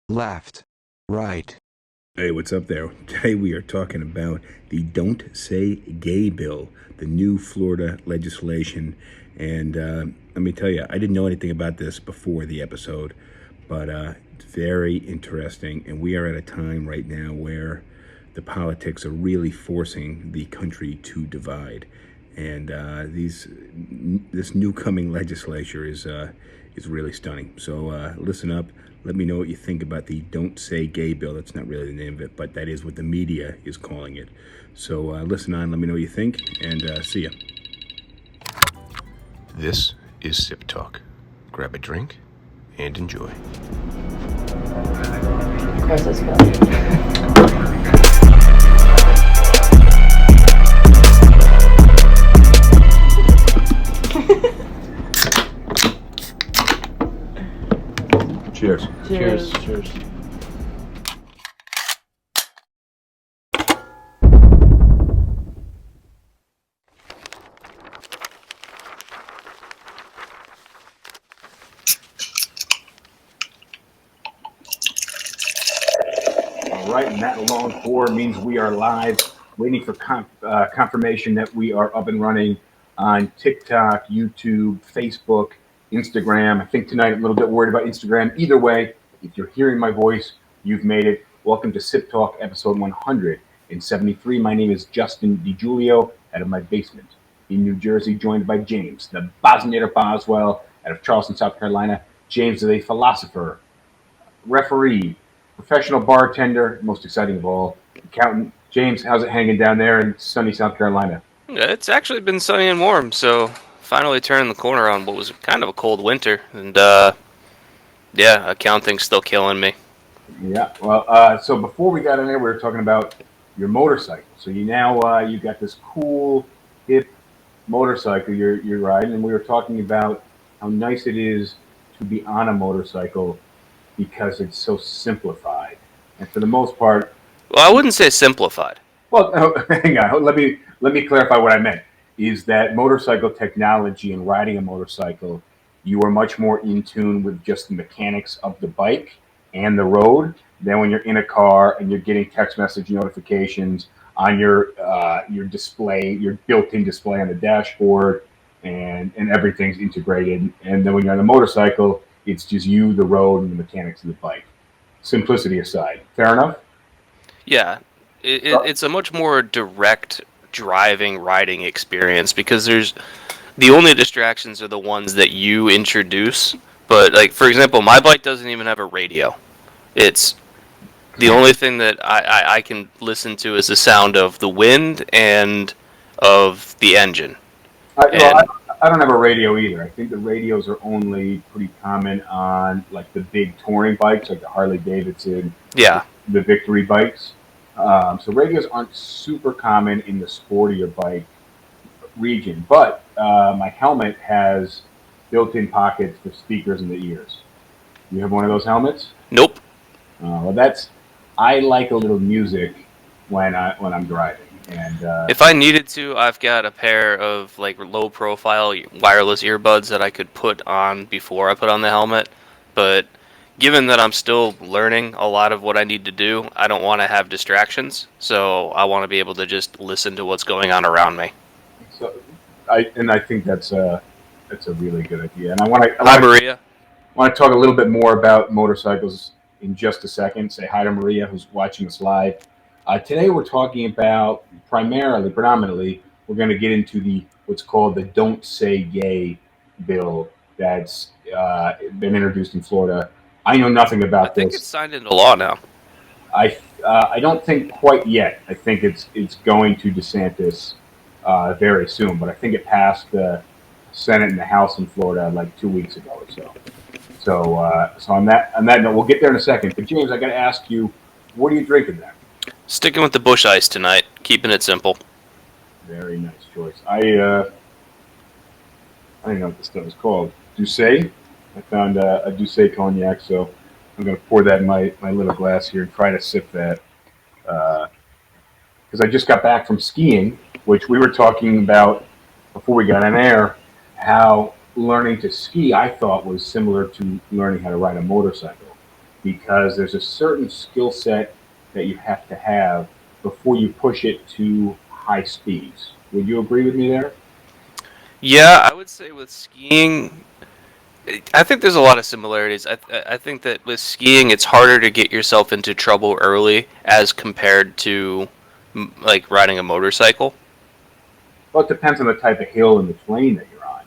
left, right. Hey, what's up there? Today we are talking about the Don't Say Gay bill, the new Florida legislation. And let me tell you, I didn't know anything about this before the episode, but it's very interesting. And we are at a time right now where the politics are really forcing the country to divide. And this new coming legislature is really stunning. So listen up. Let me know what you think about the Don't Say Gay bill. That's not really the name of it, but that is what the media is calling it. So listen on. Let me know what you think, and see ya. This is SipTalk. Grab a drink and enjoy. Of course, it's Phil. Cheers. Cheers. All right, and that long four means we are live, waiting for confirmation that we are up and running on TikTok, YouTube, Facebook, Instagram. I think tonight I'm a little bit worried about Instagram. Either way, if you're hearing my voice, you've made it. Welcome to Sip Talk, episode 173. My name is Justin DiGiulio, out of my basement in New Jersey, joined by James, the Bartender Boswell, out of Charleston, South Carolina. James is a philosopher, referee, professional bartender, most exciting of all, accountant. James, how's it hanging down there in sunny South Carolina? It's actually been sunny and warm, so finally turning the corner on what was kind of a cold winter. And yeah, accounting's still killing me. Yeah, well, so before we got in there, we were talking about your motorcycle. So you got this cool, hip motorcycle you're riding, and we were talking about how nice it is to be on a motorcycle because it's so simplified. And for the most part, Well, I wouldn't say simplified. well, hang on. Let me clarify what I meant. Is that motorcycle technology and riding a motorcycle, you are much more in tune with just the mechanics of the bike and the road than when you're in a car and you're getting text message notifications on your display, your built-in display on the dashboard, and everything's integrated. And then when you're on a motorcycle, it's just you, the road, and the mechanics of the bike. Simplicity aside, fair enough. Yeah, it's a much more direct driving, riding experience because the only distractions are the ones that you introduce. But, like, for example, my bike doesn't even have a radio. It's the only thing that I can listen to is the sound of the wind and of the engine. Well, And I don't have a radio either. I think the radios are only pretty common on like the big touring bikes, like the Harley Davidson, yeah, the Victory bikes. So radios aren't super common in the sportier bike region, but my helmet has built-in pockets for speakers in the ears. You have one of those helmets? nope. Well, I like a little music when I'm driving, and If I needed to, I've got a pair of like low profile wireless earbuds that I could put on before I put on the helmet. But given that I'm still learning a lot of what I need to do, I don't want to have distractions. So I want to be able to just listen to what's going on around me. so I think that's a really good idea. And I Hi, want to Maria. want to talk a little bit more about motorcycles in just a second. Say hi to Maria, who's watching us live. Today, we're talking about predominantly, we're going to get into the what's called the "Don't Say Gay" bill that's been introduced in Florida. I know nothing I about think it's this. signed into law now. I don't think quite yet. I think it's going to DeSantis very soon, but I think it passed the Senate and the House in Florida like 2 weeks ago or so. So on that note, we'll get there in a second. But James, I got to ask you, what are you drinking there? Sticking with the bush ice tonight, keeping it simple. Very nice choice. I don't know what this stuff is called. Douce. I found a Douce cognac, so I'm going to pour that in my little glass here and try to sip that. Because I just got back from skiing, which we were talking about before we got on air, how learning to ski I thought was similar to learning how to ride a motorcycle. because there's a certain skill set that you have to have before you push it to high speeds. Would you agree with me there? Yeah, I would say with skiing, I think there's a lot of similarities. I think that with skiing, it's harder to get yourself into trouble early as compared to like riding a motorcycle. Well, it depends on the type of hill and the terrain that you're on.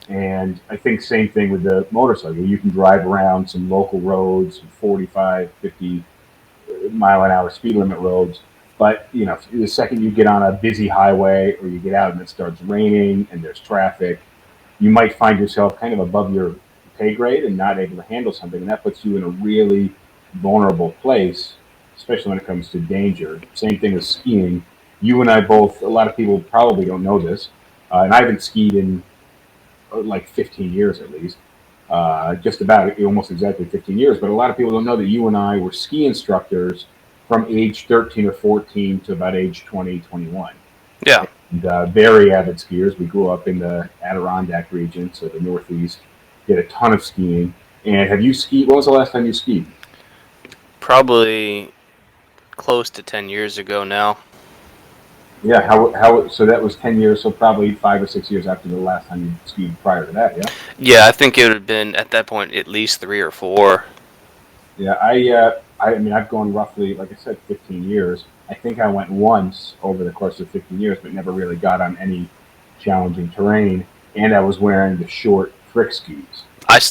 And I think same thing with the motorcycle. You can drive around some local roads, 45, 50 mile an hour speed limit roads. But the second you get on a busy highway or you get out and it starts raining and there's traffic, you might find yourself kind of above your pay grade and not able to handle something, and that puts you in a really vulnerable place, especially when it comes to danger. Same thing with skiing. You and I both. A lot of people probably don't know this, and I haven't skied in like 15 years at least. Just about almost exactly 15 years. But a lot of people don't know that you and I were ski instructors from age 13 or 14 to about age 20, 21. Yeah. And very avid skiers. We grew up in the Adirondack region, so the Northeast. Did a ton of skiing. And have you skied? When was the last time you skied? Probably close to 10 years ago now. Yeah, how? So that was 10 years. So probably 5 or 6 years after the last time you skied. Prior to that, yeah. Yeah, I think it would have been at that point at least 3 or 4. Yeah, I mean, I've gone roughly, like I said, 15 years. I think I went once over the course of 15 years, but never really got on any challenging terrain. And I was wearing the short trick skis.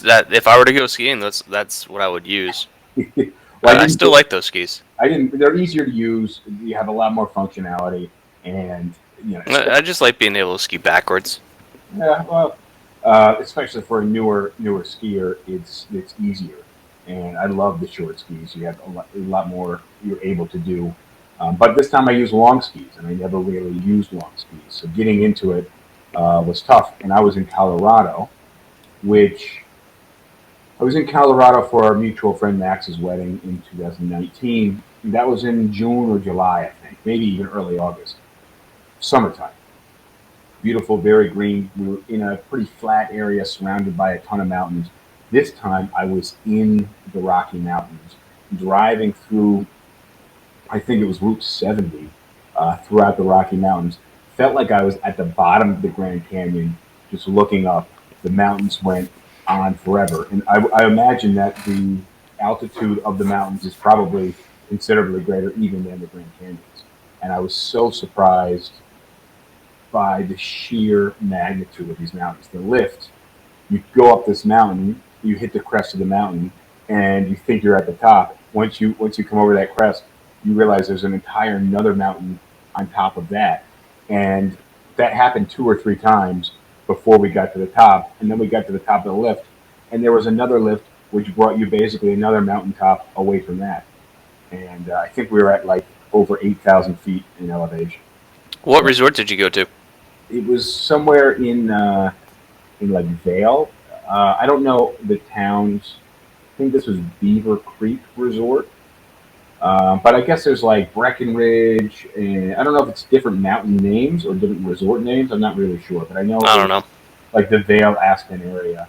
That if I were to go skiing, that's what I would use. Well, I still like those skis. I didn't. They're easier to use. You have a lot more functionality, and I just like being able to ski backwards. yeah. Well, especially for a newer skier, it's easier. And I love the short skis. You have a lot more you're able to do. But this time I used long skis, and I never really used long skis. So getting into it was tough. And I was in Colorado, which I was in Colorado for our mutual friend Max's wedding in 2019. That was in June or July, I think, maybe even early August, summertime. Beautiful, very green. We were in a pretty flat area surrounded by a ton of mountains. This time I was in the Rocky Mountains, driving through, I think it was Route 70, throughout the Rocky Mountains. Felt like I was at the bottom of the Grand Canyon, just looking up. The mountains went on forever. And I imagine that the altitude of the mountains is probably considerably greater even than the Grand Canyons. And I was so surprised by the sheer magnitude of these mountains. The lift, you go up this mountain, you hit the crest of the mountain, and you think you're at the top. Once you come over that crest, you realize there's an entire another mountain on top of that. And that happened 2 or 3 times before we got to the top. And then we got to the top of the lift, and there was another lift which brought you basically another mountaintop away from that. And I think we were at like over 8,000 feet in elevation. What resort did you go to? It was somewhere in like Vale. I don't know the towns. I think this was Beaver Creek Resort. But I guess there's like Breckenridge, and I don't know if it's different mountain names or different resort names. I'm not really sure, but I know I don't know. like the Vale Aspen area,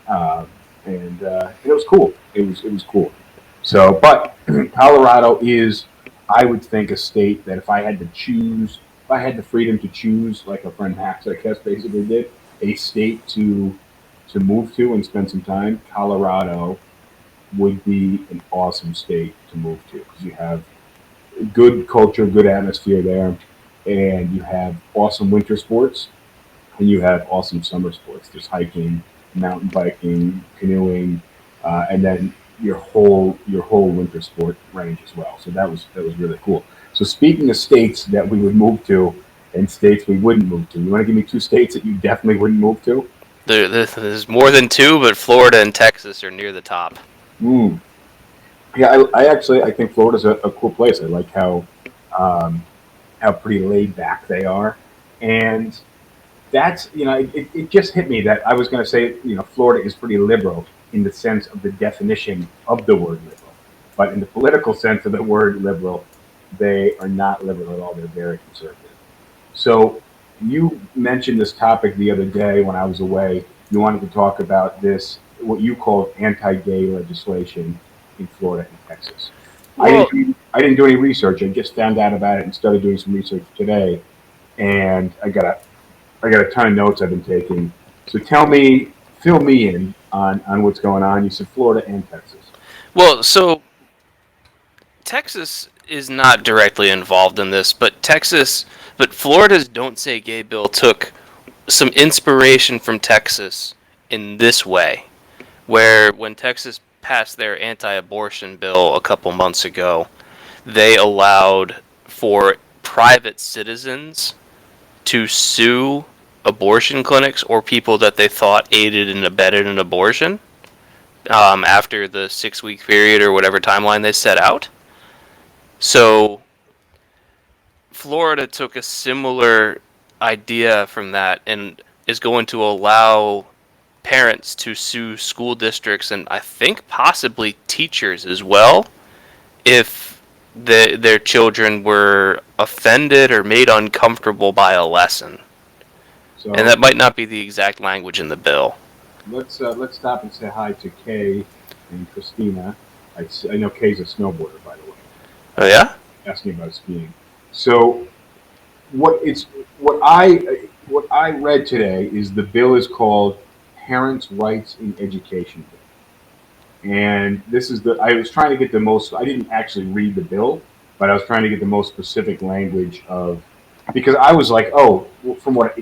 um, and it was cool. It was cool. So, but Colorado is, I would think, a state that if I had to choose, if I had the freedom to choose, like a friend Max, I guess, basically did, a state to move to and spend some time, Colorado would be an awesome state to move to because you have good culture, good atmosphere there, and you have awesome winter sports, and you have awesome summer sports. There's hiking, mountain biking, canoeing, and then your whole winter sport range as well. So that was really cool. So speaking of states that we would move to and states we wouldn't move to, you want to give me 2 states that you definitely wouldn't move to? There's more than 2, but Florida and Texas are near the top. Mm. Yeah, I think Florida's a cool place. I like um, how pretty laid back they are, and that's it just hit me that I was going to say Florida is pretty liberal in the sense of the definition of the word liberal, but in the political sense of the word liberal, they are not liberal at all. They're very conservative. So you mentioned this topic the other day when I was away. You wanted to talk about this, what you called anti-gay legislation in Florida and Texas. Well, I didn't do any research. I just found out about it and started doing some research today, and I got a ton of notes I've been taking. So fill me in on what's going on. You said Florida and Texas. well, so Texas is not directly involved in this, but Florida's Don't Say Gay bill took some inspiration from Texas in this way, where when Texas passed their anti-abortion bill a couple months ago, they allowed for private citizens to sue abortion clinics or people that they thought aided and abetted an abortion after the 6-week period or whatever timeline they set out. So Florida took a similar idea from that and is going to allow parents to sue school districts and I think possibly teachers as well if their children were offended or made uncomfortable by a lesson. So And that might not be the exact language in the bill. let's stop and say hi to Kay and Christina. I know Kay's a snowboarder, by the way. Oh yeah? Asking about skiing. So what I read today is the bill is called Parents' Rights in Education Bill, and this is I was trying to get the most. I didn't actually read the bill, but I was trying to get the most specific language of because I was like, oh, from what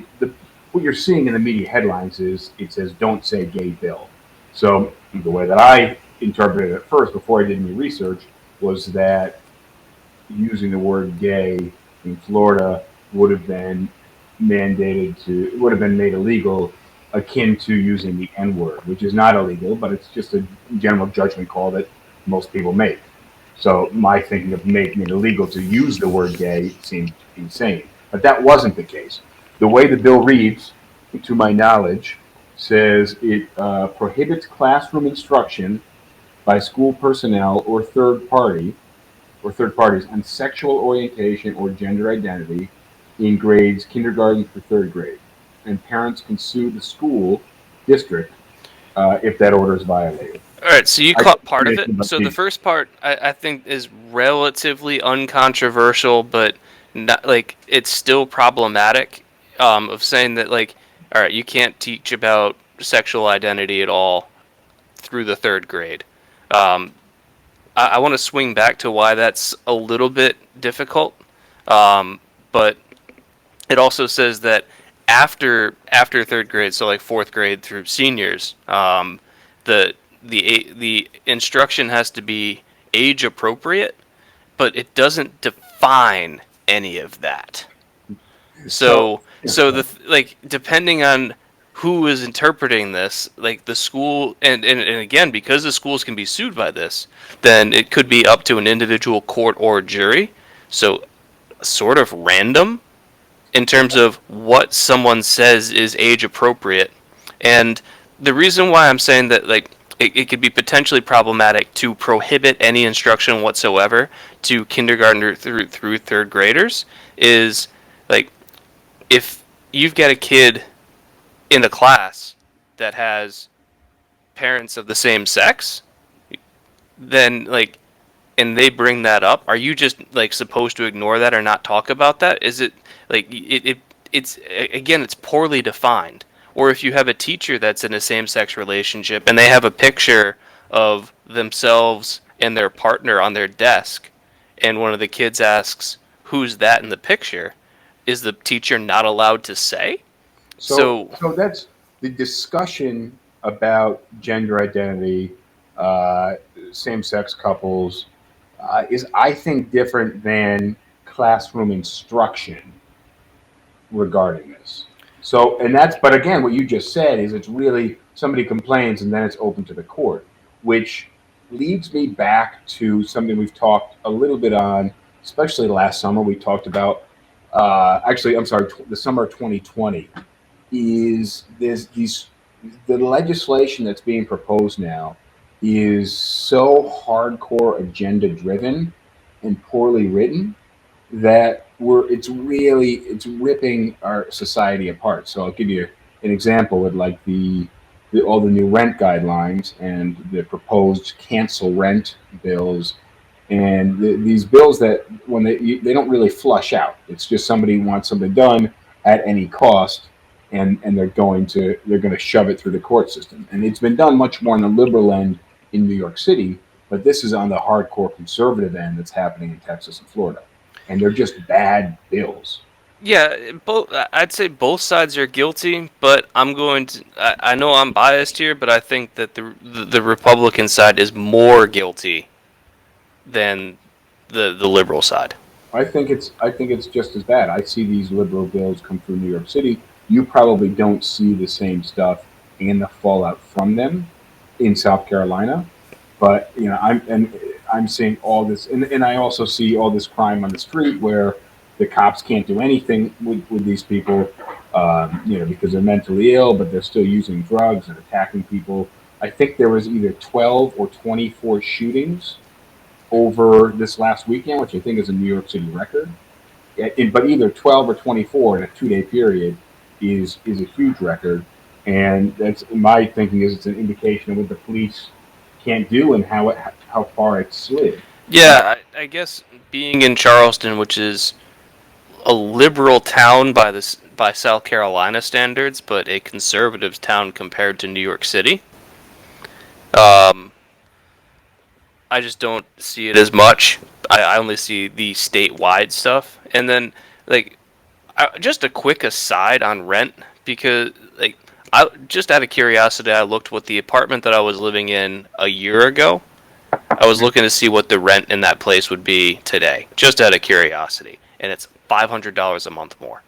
you're seeing in the media headlines is it says "Don't Say Gay" bill. So the way that I interpreted it at first, before I did any research, was that using the word gay in Florida would have been would have been made illegal, akin to using the N word, which is not illegal, but it's just a general judgment call that most people make. So my thinking of making it illegal to use the word gay seemed insane, but that wasn't the case. The way the bill reads, to my knowledge, says it prohibits classroom instruction by school personnel or third parties on sexual orientation or gender identity in grades kindergarten through third grade. And parents can sue the school district if that order is violated. All right, so you caught part of it. But So the first part, I think, is relatively uncontroversial, but not like it's still problematic. Of saying that, like, all right, you can't teach about sexual identity at all through the third grade. I want to swing back to why that's a little bit difficult, but it also says that after third grade, so like fourth grade through seniors, the instruction has to be age appropriate, but it doesn't define any of that. So depending on who is interpreting this, like the school, and again, because the schools can be sued by this, then it could be up to an individual court or jury. So sort of random in terms of what someone says is age appropriate. And the reason why I'm saying that, like, it could be potentially problematic to prohibit any instruction whatsoever to kindergarten through third graders is, like, if you've got a kid in a class that has parents of the same sex, then, like, and they bring that up, are you just, like, supposed to ignore that or not talk about that? Is it like it's again, it's poorly defined? Or if you have a teacher that's in a same-sex relationship and they have a picture of themselves and their partner on their desk, and one of the kids asks, "Who's that in the picture?" Is the teacher not allowed to say? So that's the discussion about gender identity, same-sex couples, is, I think, different than classroom instruction regarding this. So, but again, what you just said is it's really somebody complains and then it's open to the court, which leads me back to something we've talked a little bit on, especially last summer. We talked about, the summer of 2020, is the legislation that's being proposed now is so hardcore agenda driven and poorly written that it's ripping our society apart. So I'll give you an example with, like, all the new rent guidelines and the proposed cancel rent bills, and these bills that when they don't really flush out. It's just somebody wants something done at any cost, and they're going to shove it through the court system. And it's been done much more on the liberal end in New York City, but this is on the hardcore conservative end that's happening in Texas and Florida, and they're just bad bills. Yeah, I'd say both sides are guilty, but I'm going to. I know I'm biased here, but I think that the Republican side is more guilty than the liberal side. I think it's just as bad. I see these liberal bills come through New York City. You probably don't see the same stuff and the fallout from them in South Carolina, but I'm seeing all this, and I also see all this crime on the street where the cops can't do anything with these people, because they're mentally ill, but they're still using drugs and attacking people. I think there was either 12 or 24 shootings over this last weekend, which I think is a New York City record. But either 12 or 24 in a 2-day period is a huge record, and that's my thinking is it's an indication of what the police can't do and how far it's slid. Yeah, I guess being in Charleston, which is a liberal town by South Carolina standards, but a conservative town compared to New York City. I just don't see it as much. I only see the statewide stuff. And then, just a quick aside on rent, because, I just out of curiosity, I looked what the apartment that I was living in a year ago. I was looking to see what the rent in that place would be today, just out of curiosity. And it's $500 a month more.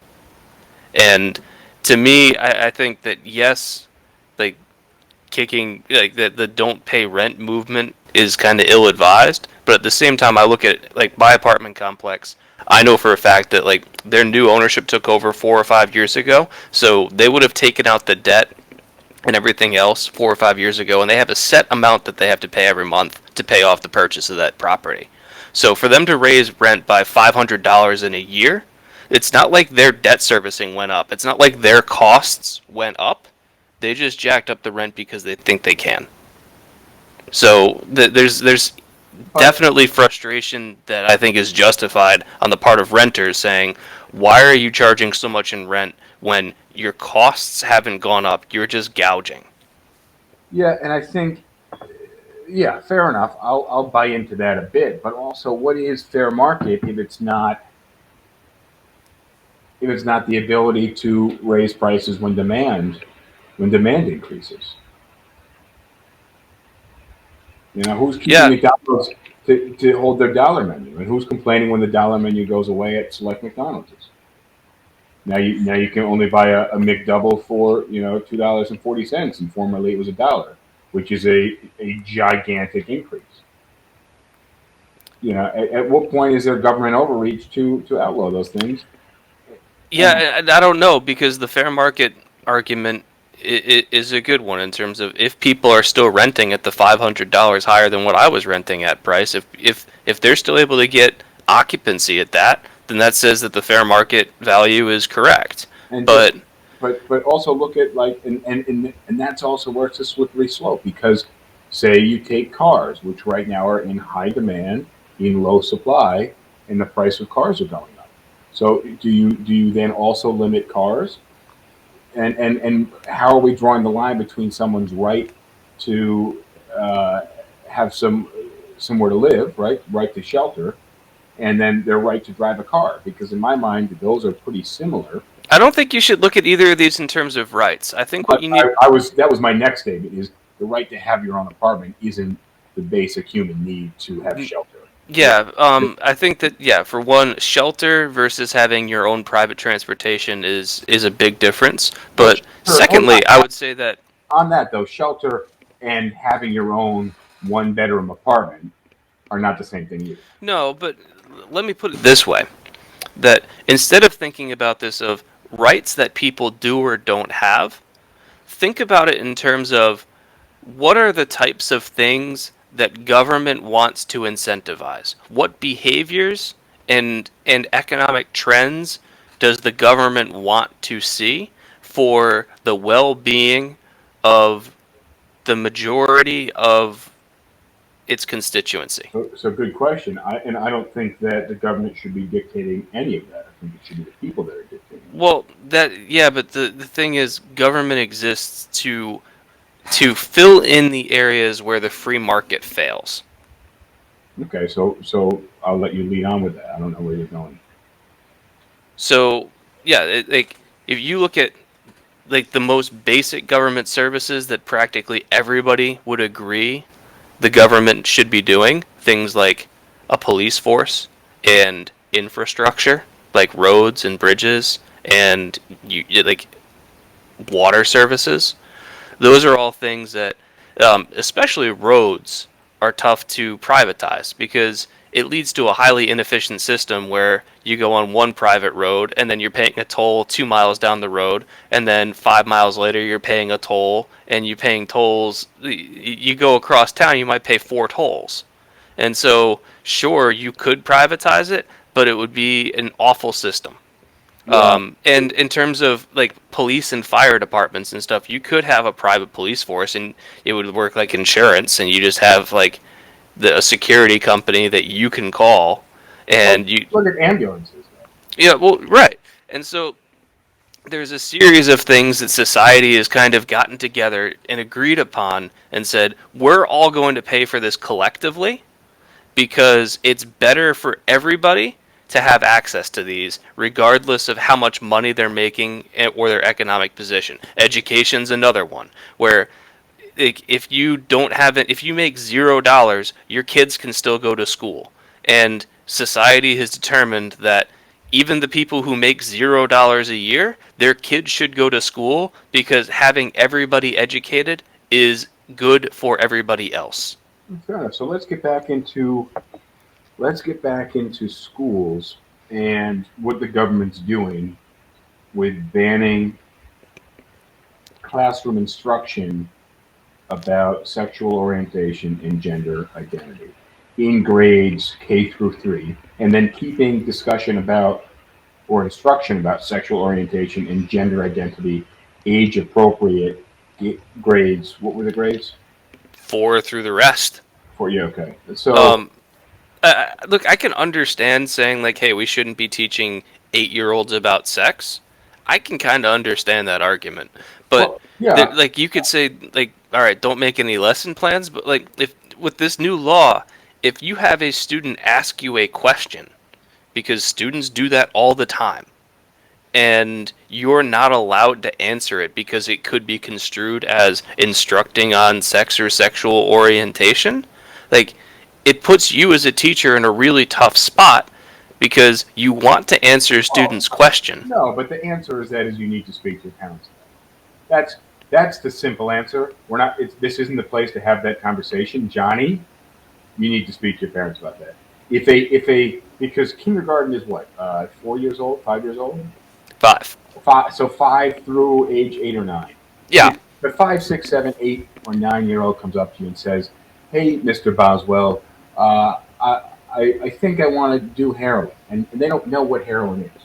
And to me, I think that, yes, kicking the don't pay rent movement is kind of ill advised, but at the same time I look at my apartment complex. I know for a fact that their new ownership took over 4 or 5 years ago, so they would have taken out the debt and everything else 4 or 5 years ago, and they have a set amount that they have to pay every month to pay off the purchase of that property. So for them to raise rent by $500 in a year, it's not like their debt servicing went up. It's not like their costs went up. They just jacked up the rent because they think they can. So there's definitely frustration that I think is justified on the part of renters saying, why are you charging so much in rent when your costs haven't gone up? You're just gouging. Yeah, and I think, yeah, fair enough. I'll buy into that a bit, but also, what is fair market if it's not the ability to raise prices when demand increases? Who's keeping Yeah, McDonald's to hold their dollar menu, and who's complaining when the dollar menu goes away at select McDonald's? Now you can only buy a McDouble for $2.40, and formerly it was $1, which is a gigantic increase. At what point is there government overreach to outlaw those things? yeah, I don't know, because the fair market argument is a good one in terms of if people are still renting at the $500 higher than what I was renting at price, if they're still able to get occupancy at that, then that says that the fair market value is correct. And But but also look at and that's also where it's a slippery slope, because say you take cars, which right now are in high demand, in low supply, and the price of cars are going up. So do you then also limit cars? And how are we drawing the line between someone's right to have somewhere to live, right to shelter, and then their right to drive a car? Because in my mind, those are pretty similar. I don't think you should look at either of these in terms of rights. I think what you need. That was my next statement: is the right to have your own apartment isn't the basic human need to have shelter. Yeah, I think that, for one, shelter versus having your own private transportation is a big difference. But secondly, I would say that On that though, shelter and having your own one-bedroom apartment are not the same thing either. no, but let me put it this way, that instead of thinking about this of rights that people do or don't have, think about it in terms of what are the types of things that government wants to incentivize? What behaviors and economic trends does the government want to see for the well-being of the majority of its constituency. So good question. I don't think that the government should be dictating any of that. I think it should be the people that are dictating. Well, but the thing is, government exists to fill in the areas where the free market fails. Okay, so I'll let you lead on with that. I don't know where you're going. So yeah, like if you look at like the most basic government services that practically everybody would agree the government should be doing, things like a police force and infrastructure, like roads and bridges and like water services. Those are all things that, especially roads, are tough to privatize because it leads to a highly inefficient system where you go on one private road and then you're paying a toll 2 miles down the road, and then 5 miles later you're paying a toll, and you're paying tolls. You go across town, you might pay 4 tolls. And so, sure, you could privatize it, but it would be an awful system. Yeah. And in terms of like police and fire departments and stuff, you could have a private police force and it would work like insurance, and you just have like a security company that you can call, and you Look at ambulances. yeah, well, right. And so there's a series of things that society has kind of gotten together and agreed upon and said, we're all going to pay for this collectively because it's better for everybody to have access to these, regardless of how much money they're making or their economic position. Education's another one, where if you don't have it, if you make $0, your kids can still go to school. And society has determined that even the people who make $0 a year, their kids should go to school because having everybody educated is good for everybody else. Fair enough. So let's get back into schools and what the government's doing with banning classroom instruction about sexual orientation and gender identity in grades K through 3, and then keeping discussion about or instruction about sexual orientation and gender identity age appropriate grades. What were the grades? 4 through the rest. For you, okay. So Look, I can understand saying like, hey, we shouldn't be teaching 8-year-olds about sex. I can kind of understand that argument, but well, yeah, like you could say like, all right, don't make any lesson plans, but like if with this new law, if you have a student ask you a question, because students do that all the time, and you're not allowed to answer it because it could be construed as instructing on sex or sexual orientation, like it puts you as a teacher in a really tough spot because you want to answer a student's question. no, but the answer is you need to speak to your parents. That's the simple answer. We're not. This isn't the place to have that conversation, Johnny. You need to speak to your parents about that. Because kindergarten is what 4 years old, 5 years old. 5. So 5 through age 8 or 9. Yeah. The 5, 6, 7, 8, or 9-year-old comes up to you and says, "Hey, Mr. Boswell, I think I want to do heroin," and they don't know what heroin is.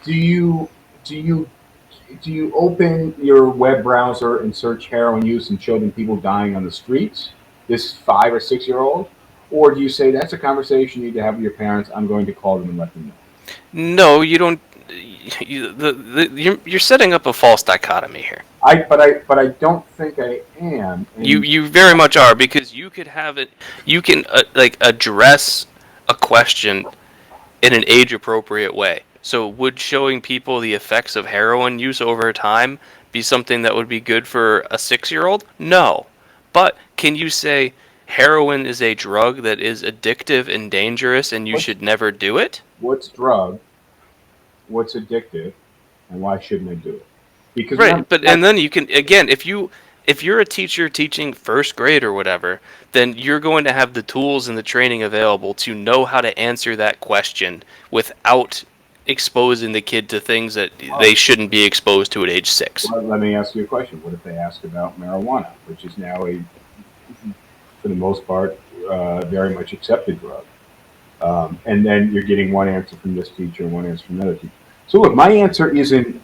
Do you open your web browser and search heroin use and show them people dying on the streets? This 5 or 6-year-old, or do you say that's a conversation you need to have with your parents? I'm going to call them and let them know. No, you don't. You're setting up a false dichotomy here. But I don't think I am. You very much are, because you could have it. You can like address a question in an age appropriate way. So would showing people the effects of heroin use over time be something that would be good for a 6-year-old? No. But can you say heroin is a drug that is addictive and dangerous and you should never do it? What's drug? What's addictive? And why shouldn't I do it? Because right, and then you can, again, if you're a teacher teaching first grade or whatever, then you're going to have the tools and the training available to know how to answer that question without exposing the kid to things that they shouldn't be exposed to at age 6. Well, let me ask you a question. What if they ask about marijuana, which is now for the most part, very much accepted drug? And then you're getting one answer from this teacher and one answer from another teacher. So look, my answer isn't,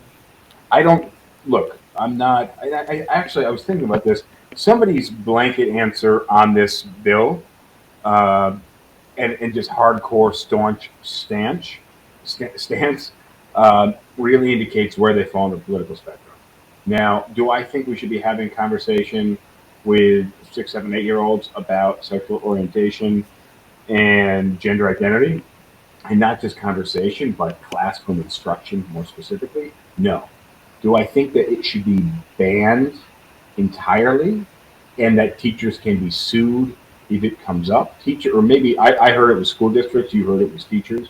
I'm not, I was thinking about this. somebody's blanket answer on this bill, uh, and just hardcore staunch stance, really indicates where they fall on the political spectrum. Now, do I think we should be having a conversation with 6, 7, 8-year-olds about sexual orientation and gender identity, and not just conversation, but classroom instruction more specifically? No. Do I think that it should be banned entirely, and that teachers can be sued if it comes up? Teacher, or maybe I heard it was school districts. You heard it was teachers.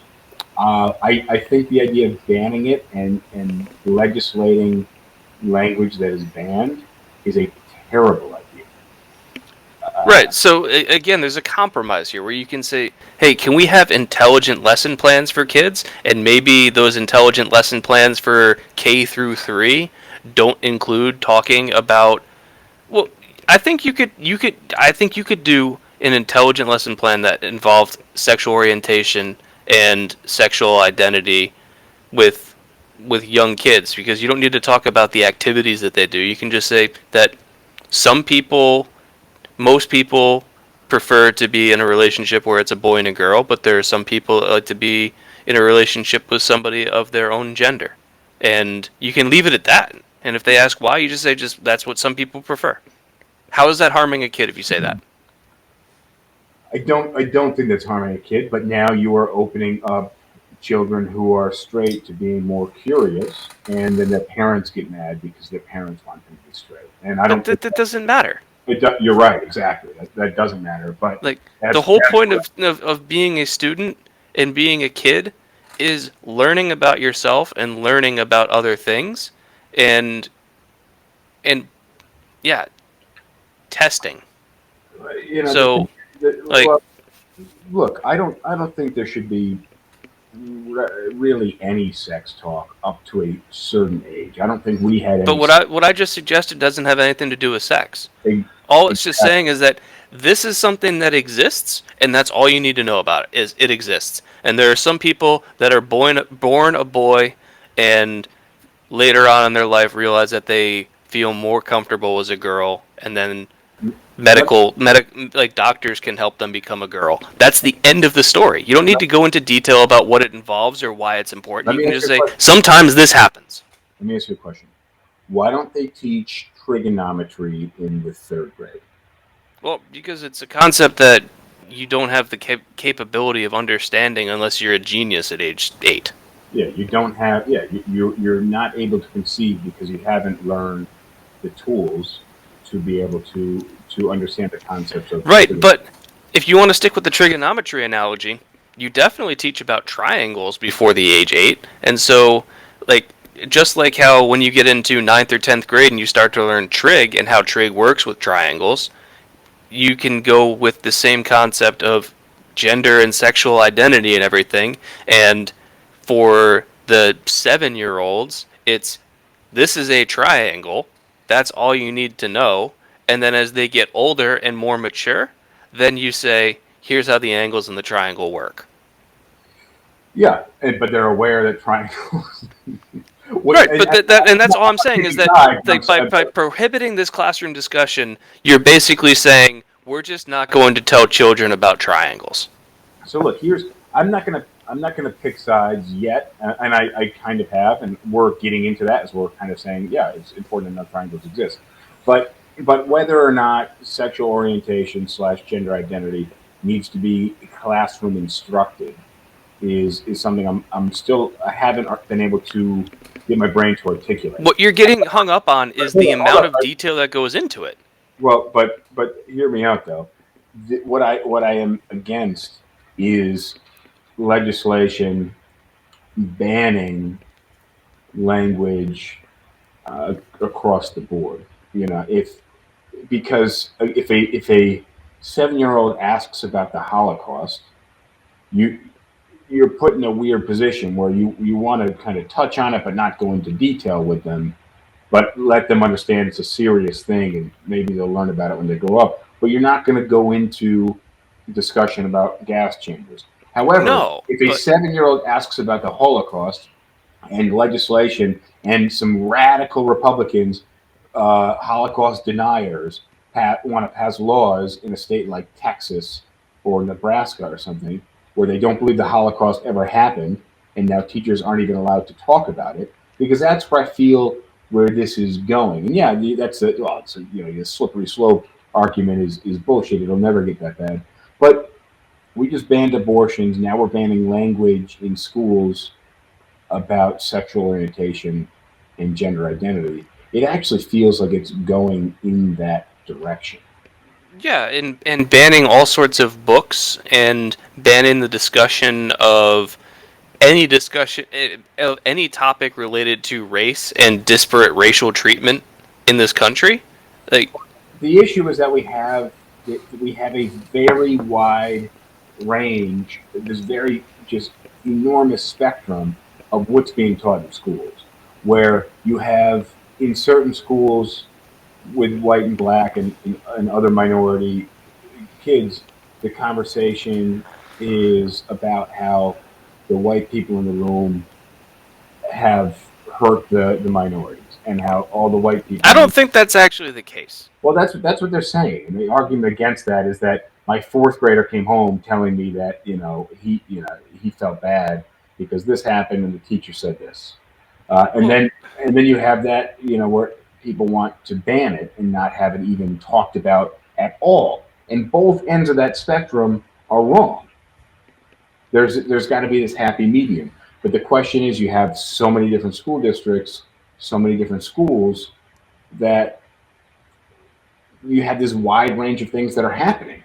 I think the idea of banning it and legislating language that is banned is a terrible idea. Right. So again, there's a compromise here where you can say, "Hey, can we have intelligent lesson plans for kids?" And maybe those intelligent lesson plans for K through 3 don't include talking about. Well, I think you could do an intelligent lesson plan that involved sexual orientation and sexual identity with young kids, because you don't need to talk about the activities that they do. You can just say that some people, most people prefer to be in a relationship where it's a boy and a girl, but there are some people that like to be in a relationship with somebody of their own gender. And you can leave it at that. And if they ask why, you just say that's what some people prefer. How is that harming a kid if you say that? I don't think that's harming a kid, but now you are opening up children who are straight to being more curious, and then their parents get mad because their parents want them to be straight. And I don't But that doesn't matter. You're right, exactly. That doesn't matter. But Like, that's, the whole that's point what- of being a student and being a kid is learning about yourself and learning about other things, and yeah, testing. you know, So, like, well, look, I don't think there should be really any sex talk up to a certain age. I don't think we had any. but what I just suggested doesn't have anything to do with sex. Ex- All it's just saying is that this is something that exists, and that's all you need to know about it, is it exists. And there are some people that are born a boy, and later on in their life realize that they feel more comfortable as a girl, and then like doctors can help them become a girl. That's the end of the story. You don't need to go into detail about what it involves or why it's important. Let You me can ask just you a say, question. sometimes this happens. Let me ask you a question. Why don't they teach trigonometry in the 3rd grade? Well, because it's a concept that you don't have the capability of understanding unless you're a genius at age 8. Yeah, you don't have. Yeah, you're not able to conceive because you haven't learned the tools to be able to understand the concepts of. Right, but if you want to stick with the trigonometry analogy, you definitely teach about triangles before the age 8. And so, like, just like how when you get into 9th or 10th grade and you start to learn trig and how trig works with triangles, you can go with the same concept of gender and sexual identity and everything. And for the 7-year-olds, this is a triangle. That's all you need to know. And then as they get older and more mature, then you say, here's how the angles in the triangle work. Yeah, but they're aware that triangles. Right, but that's all I'm saying is that like, by prohibiting this classroom discussion, you're basically saying we're just not going to tell children about triangles. So look, I'm not gonna pick sides yet, and I kind of have, and we're getting into that as we're kind of saying, yeah, it's important enough triangles exist, but whether or not sexual orientation / gender identity needs to be classroom instructed is something I haven't been able to get my brain to articulate. What you're getting hung up on is the amount of detail that goes into it. Well, but hear me out though. What I am against is legislation banning language across the board. You know, because if a 7-year-old asks about the Holocaust, you're put in a weird position where you want to kind of touch on it but not go into detail with them, but let them understand it's a serious thing and maybe they'll learn about it when they grow up. But you're not going to go into discussion about gas chambers. However, if a 7-year-old asks about the Holocaust and legislation and some radical Republicans, Holocaust deniers, want to pass laws in a state like Texas or Nebraska or something where they don't believe the Holocaust ever happened, and now teachers aren't even allowed to talk about it, because that's where I feel where this is going. And yeah, that's a well, it's a, the slippery slope argument is bullshit. It'll never get that bad. But we just banned abortions. Now we're banning language in schools about sexual orientation and gender identity. It actually feels like it's going in that direction. Yeah, and banning all sorts of books and banning the discussion of any topic related to race and disparate racial treatment in this country. Like, The issue is that we have a very wide range, this very just enormous spectrum of what's being taught in schools, where you have in certain schools with white and black and other minority kids, the conversation is about how the white people in the room have hurt the minorities and how all the white people. I don't think that's actually the case. Well, that's what they're saying. And the argument against that is that my fourth grader came home telling me that he felt bad because this happened and the teacher said this, and then you have that where people want to ban it and not have it even talked about at all. And both ends of that spectrum are wrong. There's got to be this happy medium. But the question is, you have so many different school districts, so many different schools that you have this wide range of things that are happening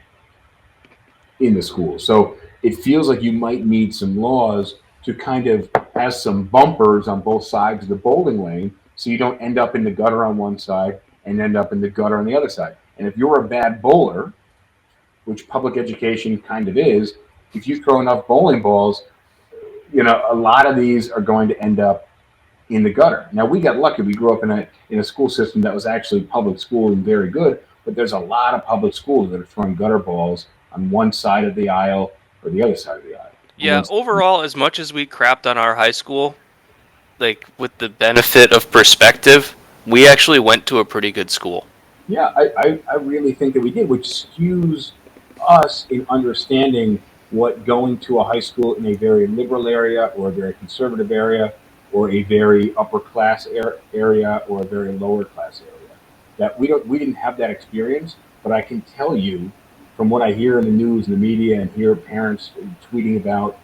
in the school. So it feels like you might need some laws to kind of have some bumpers on both sides of the bowling lane so you don't end up in the gutter on one side and end up in the gutter on the other side. And if you're a bad bowler, which public education kind of is, if you throw enough bowling balls, a lot of these are going to end up in the gutter. Now, we got lucky. We grew up in a school system that was actually public school and very good, but there's a lot of public schools that are throwing gutter balls on one side of the aisle or the other side of the aisle. Yeah, overall, as much as we crapped on our high school, like, with the benefit of perspective, we actually went to a pretty good school. Yeah, I really think that we did, which skews us in understanding what going to a high school in a very liberal area or a very conservative area or a very upper class area or a very lower class area. That we didn't have that experience, but I can tell you from what I hear in the news and the media and hear parents tweeting about,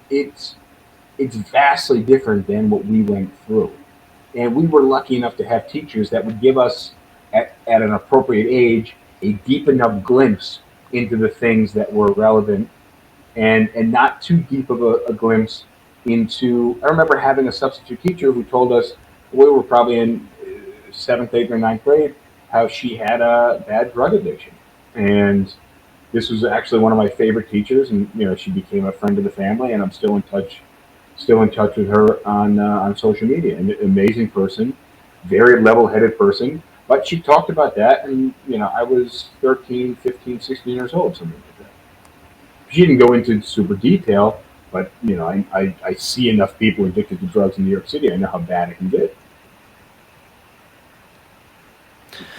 it's vastly different than what we went through. And we were lucky enough to have teachers that would give us at an appropriate age a deep enough glimpse into the things that were relevant and not too deep of a glimpse into. I remember having a substitute teacher who told us, we were probably in 7th, 8th, or 9th grade, how she had a bad drug addiction. And this was actually one of my favorite teachers, and she became a friend of the family, and I'm still in touch with her on social media. An amazing person, very level-headed person. But she talked about that, and I was 13, 15, 16 years old, something like that. She didn't go into super detail, but I see enough people addicted to drugs in New York City. I know how bad it can get.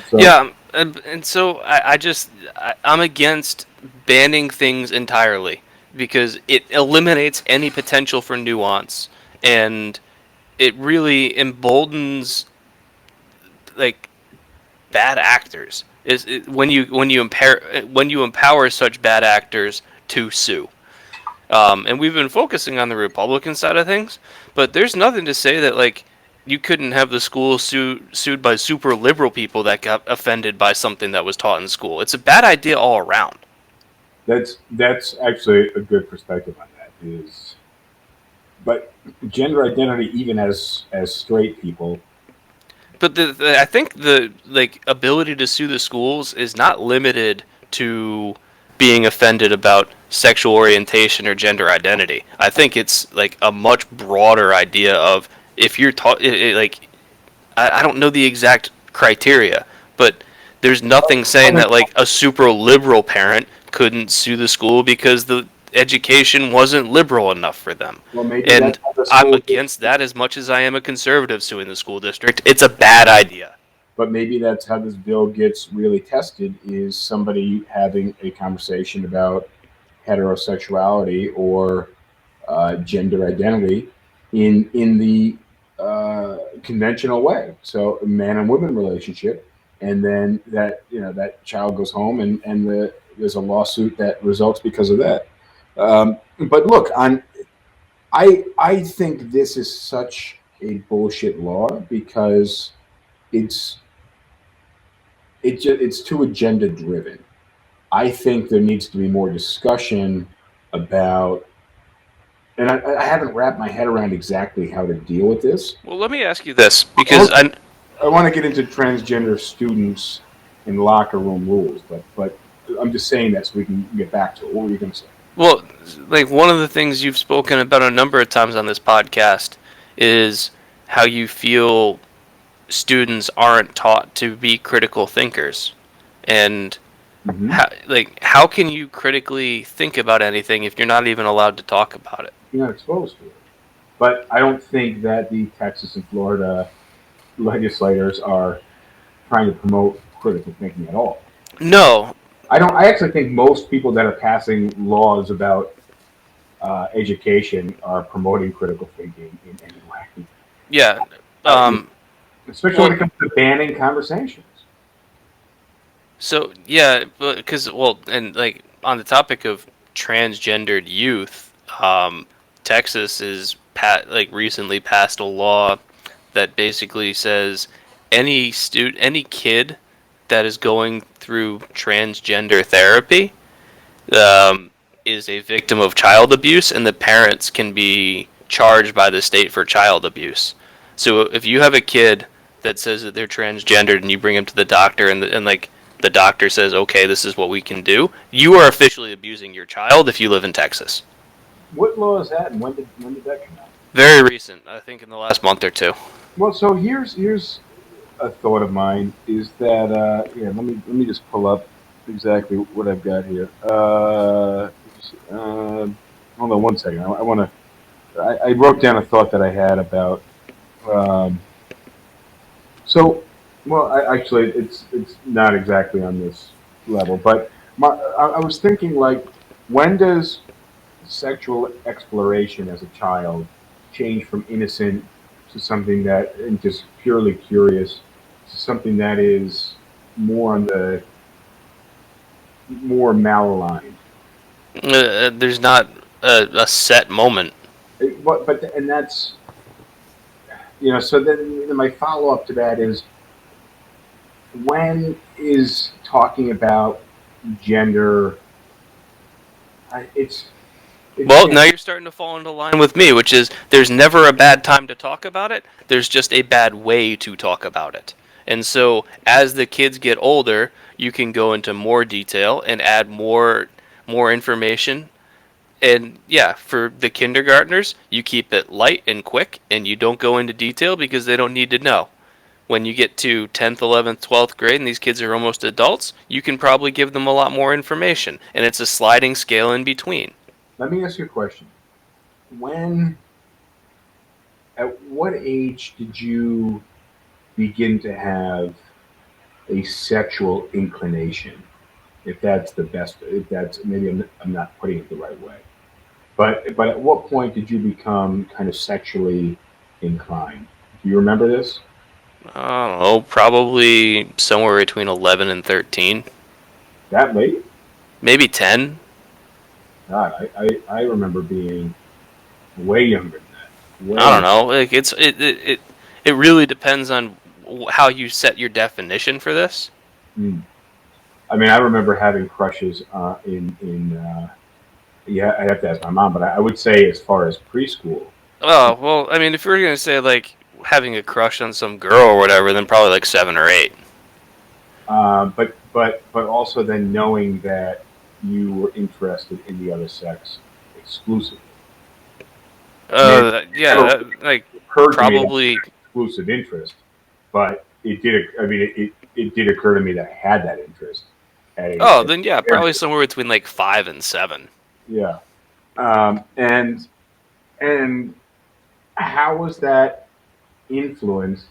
So, Yeah, and so I'm against banning things entirely because it eliminates any potential for nuance, and it really emboldens like bad actors. When you empower such bad actors to sue. And we've been focusing on the Republican side of things, but there's nothing to say that like you couldn't have the school sued by super liberal people that got offended by something that was taught in school. It's a bad idea all around. that's actually a good perspective on that. But gender identity, even as straight people. But I think the ability to sue the schools is not limited to being offended about sexual orientation or gender identity. I think it's like a much broader idea of if you're I don't know the exact criteria, but there's nothing saying that like a super liberal parent couldn't sue the school because the education wasn't liberal enough for them. Well, maybe And that's how the I'm school against that as much as I am a conservative suing the school district. It's a bad idea. but maybe that's how this bill gets really tested: is somebody having a conversation about heterosexuality or gender identity in the conventional way. So a man and woman relationship, and then that that child goes home, and there's a lawsuit that results because of that. But look, I think this is such a bullshit law because it's it's too agenda driven. I think there needs to be more discussion about, and I haven't wrapped my head around exactly how to deal with this. Well, let me ask you this because I want to get into transgender students and locker room rules, but I'm just saying that so we can get back to it. What were you going to say? well, like one of the things you've spoken about a number of times on this podcast is how you feel students aren't taught to be critical thinkers, and Mm-hmm. how can you critically think about anything if you're not even allowed to talk about it? You're not exposed to it. But I don't think that the Texas and Florida legislators are trying to promote critical thinking at all. No, I don't. I actually think most people that are passing laws about education are promoting critical thinking in any way. yeah, Especially when well, it comes to banning conversations. so yeah, because and like on the topic of transgendered youth, Texas is recently passed a law that basically says any kid that is going through transgender therapy is a victim of child abuse, and the parents can be charged by the state for child abuse. So if you have a kid that says that they're transgendered and you bring them to the doctor, and like the doctor says, okay, this is what we can do, you are officially abusing your child if you live in Texas. What law is that, and when did that come out? Very recent, I think in the last month or two. Well, so here's a thought of mine: is that let me just pull up exactly what I've got here. Hold on one second. I want to. I wrote down a thought that I had about. Um, so, well, actually, it's not exactly on this level, but I was thinking, like, when does sexual exploration as a child change from innocent to something that and just purely curious to something that is more on the more malaligned? There's not a set moment. And that's So then my follow up to that is, when is talking about gender? It's Well, now you're starting to fall into line with me, which is there's never a bad time to talk about it. There's just a bad way to talk about it. And so as the kids get older, you can go into more detail and add more information. And yeah, for the kindergartners, you keep it light and quick and you don't go into detail because they don't need to know. When you get to 10th, 11th, 12th grade and these kids are almost adults, you can probably give them a lot more information. And it's a sliding scale in between. Let me ask you a question. When, at what age did you begin to have a sexual inclination? If that's the best, if that's maybe I'm not putting it the right way. But at what point did you become kind of sexually inclined? Do you remember this? I don't know, probably somewhere between 11 and 13. That late? Maybe 10. God, I remember being way younger than that. Way I don't younger. know. Like it really depends on how you set your definition for this. Hmm. I mean, I remember having crushes yeah, I'd have to ask my mom, but I would say as far as preschool. Oh, well, I mean, if you were going to say like having a crush on some girl or whatever, then probably like 7 or 8. But also then knowing that you were interested in the other sex exclusively. Yeah, like Occurred to me that probably. exclusive interest, but it did. I mean, it did occur to me that I had that interest. Oh, then yeah, probably somewhere between like 5 and 7. Yeah. And how was that influenced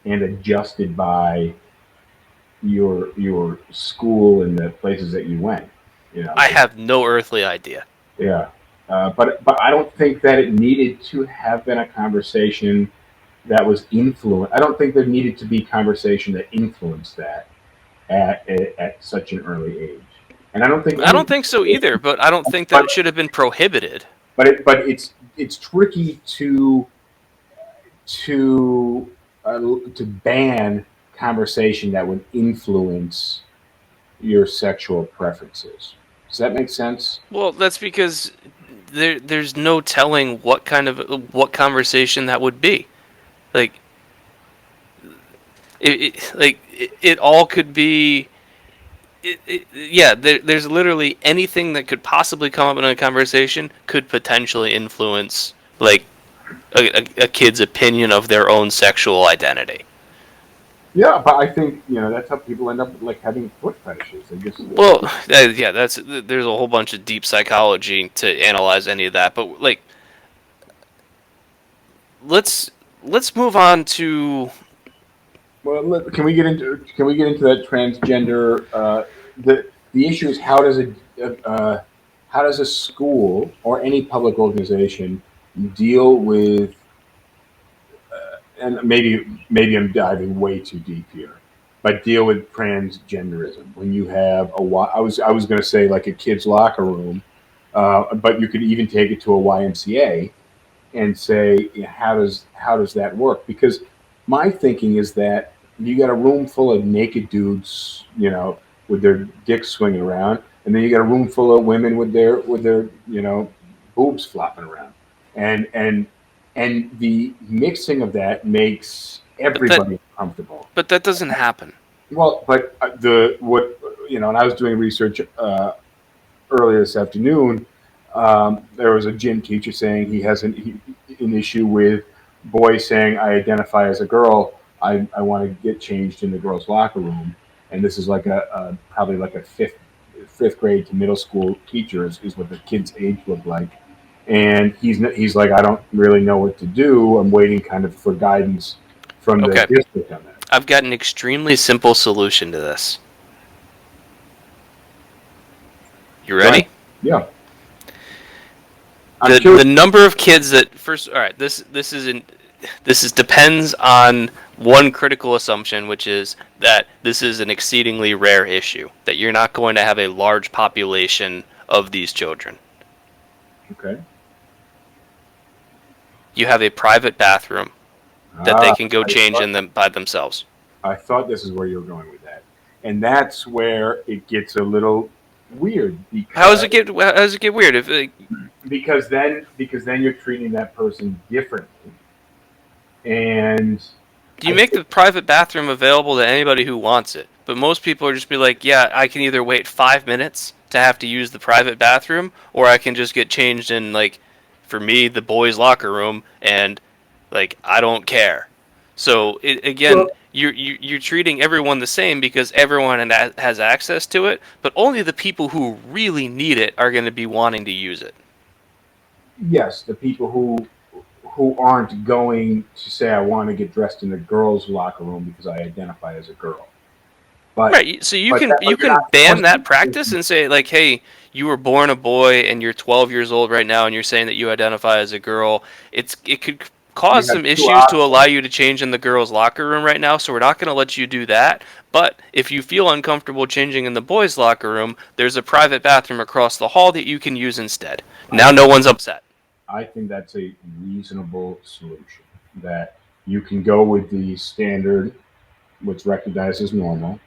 and adjusted by your school and the places that you went. You know, I like, have no earthly idea. yeah. But I don't think that it needed to have been a conversation that was influenced. I don't think there needed to be conversation that influenced that at such an early age. And I don't think I don't any, think so either, but I don't think that but it should have been prohibited. but it's tricky to to ban conversation that would influence your sexual preferences. Does that make sense? Well, that's because there's no telling what conversation that would be. Like it all could be. Yeah, there's literally anything that could possibly come up in a conversation could potentially influence like a kid's opinion of their own sexual identity. Yeah, but I think that's how people end up like having foot fetishes. They just Well, yeah, there's a whole bunch of deep psychology to analyze any of that, but like let's let's move on to well, can we get into that transgender? The issue is how does a school or any public organization deal with and maybe I'm diving way too deep here, but deal with transgenderism when you have I was going to say like a kid's locker room, but you could even take it to a YMCA and say how does that work? Because my thinking is that you got a room full of naked dudes, with their dicks swinging around, and then you got a room full of women with their boobs flopping around, and and the mixing of that makes but that everybody uncomfortable. but that doesn't happen. Well, but the what and I was doing research earlier this afternoon. There was a gym teacher saying he has an issue with boys saying, "I identify as a girl. I want to get changed in the girls' locker room." And this is like a probably like a fifth grade to middle school teacher is what the kid's age looked like. And he's like, I don't really know what to do. I'm waiting kind of for guidance from the Okay, district on that. I've got an extremely simple solution to this. You Right? ready? Yeah. I'm The curious. number of kids that first. All right, this is depends on one critical assumption, which is that this is an exceedingly rare issue. That you're not going to have a large population of these children. Okay. You have a private bathroom that they can go I change thought, in them by themselves. I thought this is where you were going with that, and that's where it gets a little weird How does it get weird? If because then you're treating that person differently, and you I make think the private bathroom available to anybody who wants it, but most people are just be like, yeah, I can either wait 5 minutes to have to use the private bathroom, or I can just get changed in like, for me, the boys' locker room, and like I don't care. So again, well, you're treating everyone the same because everyone has access to it, but only the people who really need it are going to be wanting to use it. yes, the people who aren't going to say I want to get dressed in the girls' locker room because I identify as a girl, but Right. So you but can that you but you're can not ban that forcing practice and say like, hey, you were born a boy and you're 12 years old right now, and you're saying that you identify as a girl. It could you cause have some two issues to options. allow you to change in the girls' locker room right now. So we're not going to let you do that. But if you feel uncomfortable changing in the boys' locker room, there's a private bathroom across the hall that you can use instead. I Now no one's upset. I think that's a reasonable solution. That you can go with the standard, what's recognized as normal,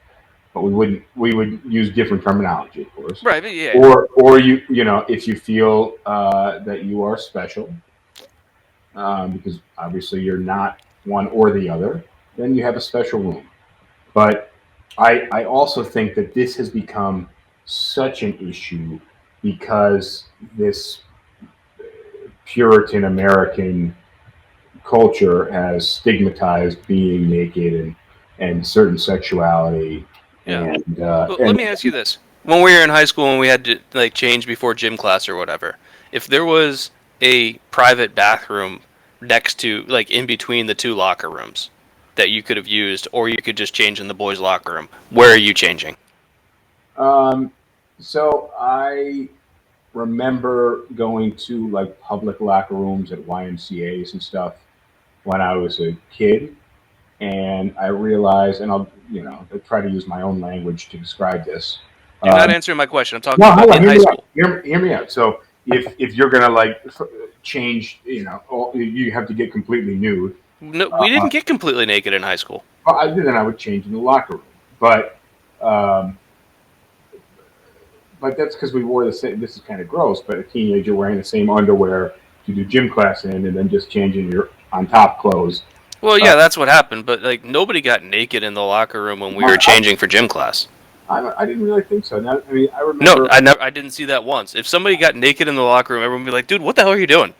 but we would use different terminology, of course. Right. But yeah. Or if you feel that you are special, because obviously you're not one or the other, then you have a special room. But I also think that this has become such an issue because this Puritan American culture has stigmatized being naked and certain sexuality Yeah. Well, let and me ask you this: when we were in high school and we had to like change before gym class or whatever, if there was a private bathroom next to like in between the two locker rooms, that you could have used, or you could just change in the boys' locker room. Where are you changing? So I remember going to like public locker rooms at YMCA's and stuff when I was a kid, and I realized, and I'll try to use my own language to describe this. You're not answering my question. I'm talking No, hold about on, in hear high me out. school. Hear me out. So if you're gonna like change, you have to get completely nude. No, we didn't get completely naked in high school. Then I would change in the locker room, um, but that's because we wore the same. This is kind of gross, but a teenager wearing the same underwear to do gym class in, and then just changing your on top clothes. Well, yeah, that's what happened. But like, nobody got naked in the locker room when we were changing for gym class. I didn't really think so. Now, I mean, I No, remember. I didn't see that once. If somebody got naked in the locker room, everyone would be like, "Dude, what the hell are you doing?"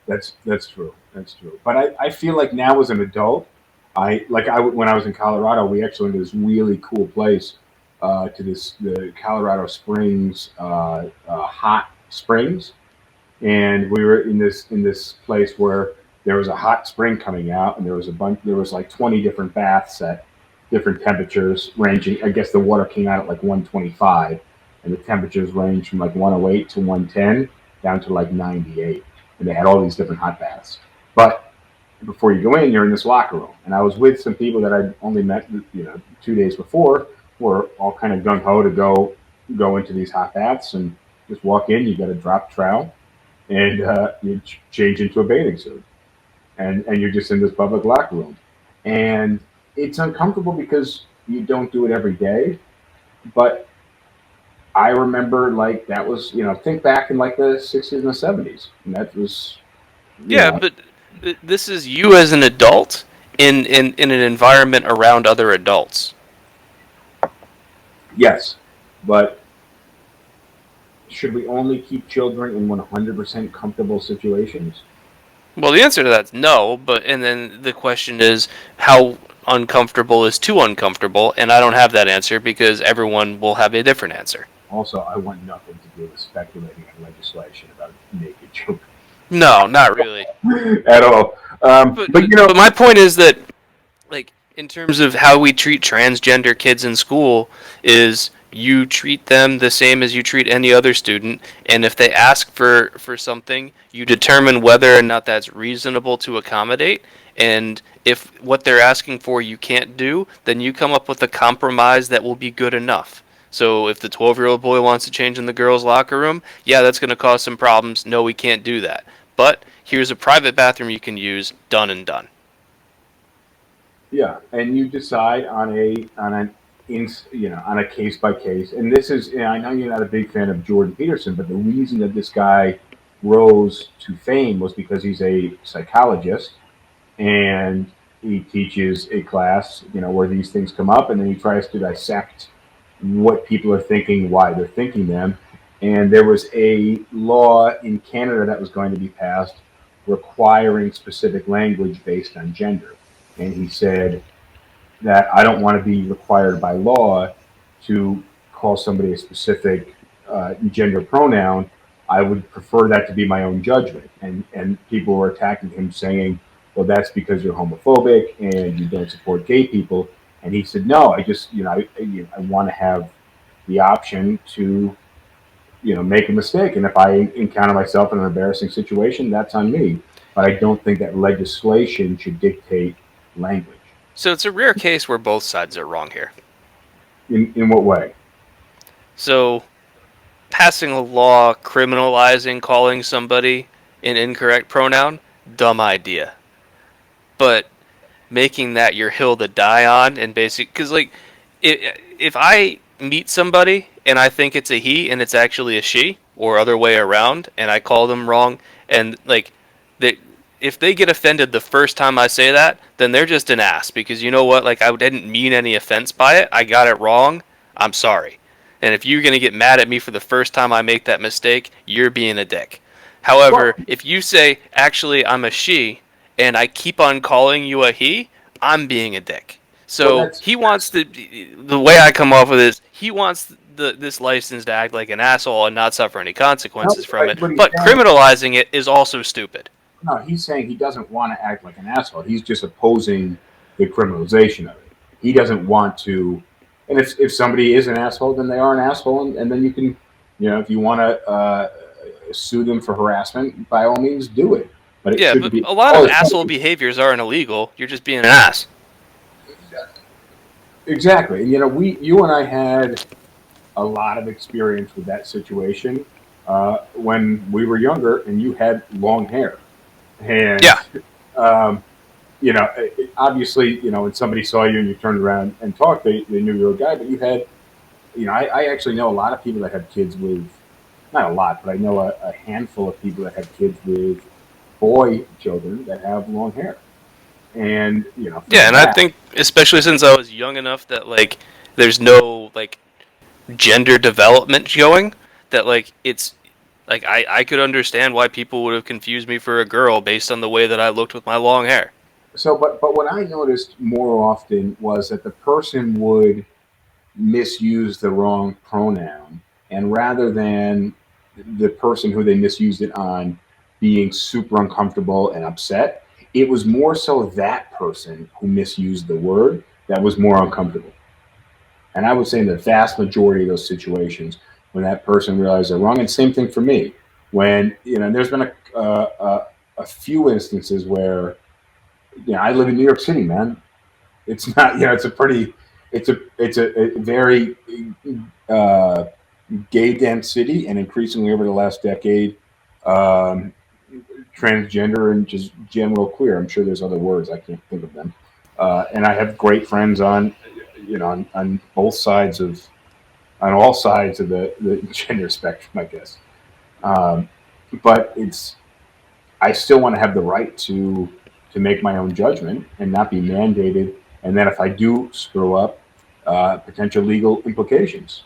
That's true. That's true. But I feel like now as an adult, when I was in Colorado, we actually went to this really cool place, to the Colorado Springs hot springs, and we were in this place where there was a hot spring coming out, and there was like 20 different baths at different temperatures ranging. I guess the water came out at like 125, and the temperatures range from like 108 to 110 down to like 98, and they had all these different hot baths. But before you go in, you're in this locker room, and I was with some people that I'd only met 2 days before, who were all kind of gung ho to go into these hot baths and just walk in. You got a drop trowel, and you change into a bathing suit, and you're just in this public locker room, and it's uncomfortable because you don't do it every day. But I remember like that was think back in like the 60s and the 70s, and that was Yeah, but this is you as an adult in an environment around other adults. yes, but should we only keep children in 100% comfortable situations? Well, the answer to that's no, and then the question is how uncomfortable is too uncomfortable, and I don't have that answer because everyone will have a different answer. Also, I want nothing to do with speculating on legislation about naked children. No, not really. At all. But my point is that, like, in terms of how we treat transgender kids in school, is you treat them the same as you treat any other student, and if they ask for something, you determine whether or not that's reasonable to accommodate, and if what they're asking for you can't do, then you come up with a compromise that will be good enough. So if the 12-year-old boy wants to change in the girls' locker room, yeah, that's going to cause some problems. No, we can't do that. But here's a private bathroom you can use, done and done. Yeah, and you decide on a case by case. And this is, I know you're not a big fan of Jordan Peterson, but the reason that this guy rose to fame was because he's a psychologist, and he teaches a class, where these things come up, and then he tries to dissect what people are thinking, why they're thinking them. And there was a law in Canada that was going to be passed requiring specific language based on gender. And he said that I don't want to be required by law to call somebody a specific gender pronoun. I would prefer that to be my own judgment. And people were attacking him, saying, well, that's because you're homophobic and you don't support gay people. And he said, no, I just, I want to have the option to, make a mistake. And if I encounter myself in an embarrassing situation, that's on me. But I don't think that legislation should dictate language. So it's a rare case where both sides are wrong here. In what way? So passing a law criminalizing calling somebody an incorrect pronoun, dumb idea. But making that your hill to die on, and because like if I meet somebody and I think it's a he and it's actually a she, or other way around, and I call them wrong, and like if they get offended the first time I say that, then they're just an ass, because you know what, like, I didn't mean any offense by it, I got it wrong, I'm sorry. And if you're going to get mad at me for the first time I make that mistake, you're being a dick. However, if you say, actually, I'm a she, and I keep on calling you a he, I'm being a dick. So he wants the way I come off with this, he wants this license to act like an asshole and not suffer any consequences from it. But criminalizing it is also stupid. No, he's saying he doesn't want to act like an asshole. He's just opposing the criminalization of it. He doesn't want to, and if somebody is an asshole, then they are an asshole, and then you can, if you want to sue them for harassment, by all means do it. But it Yeah, shouldn't but be. a lot of asshole behaviors aren't illegal. You're just being an ass. Exactly. And you and I had a lot of experience with that situation when we were younger, and you had long hair, and Yeah. um, obviously, when somebody saw you and you turned around and talked, they knew you were a guy. But you had, I actually know a lot of people that have kids with, not a lot, but I know a handful of people that have kids with boy children that have long hair, and Yeah, and I think especially since I was young enough that like there's no like gender development showing that like it's like I could understand why people would have confused me for a girl based on the way that I looked with my long hair. so. But what I noticed more often was that the person would misuse the wrong pronoun, and rather than the person who they misused it on being super uncomfortable and upset, it was more so that person who misused the word that was more uncomfortable. And I would say in the vast majority of those situations, when that person realized they're wrong, and same thing for me, when there's been a few instances where I live in New York City, man. It's not, it's a pretty, it's a very uh, gay dense city, and increasingly over the last decade, um, transgender and just general queer. I'm sure there's other words, I can't think of them. And I have great friends on both sides on all sides of the gender spectrum, I guess. Um, but I still want to have the right to make my own judgment and not be mandated. And then if I do screw up, potential legal implications.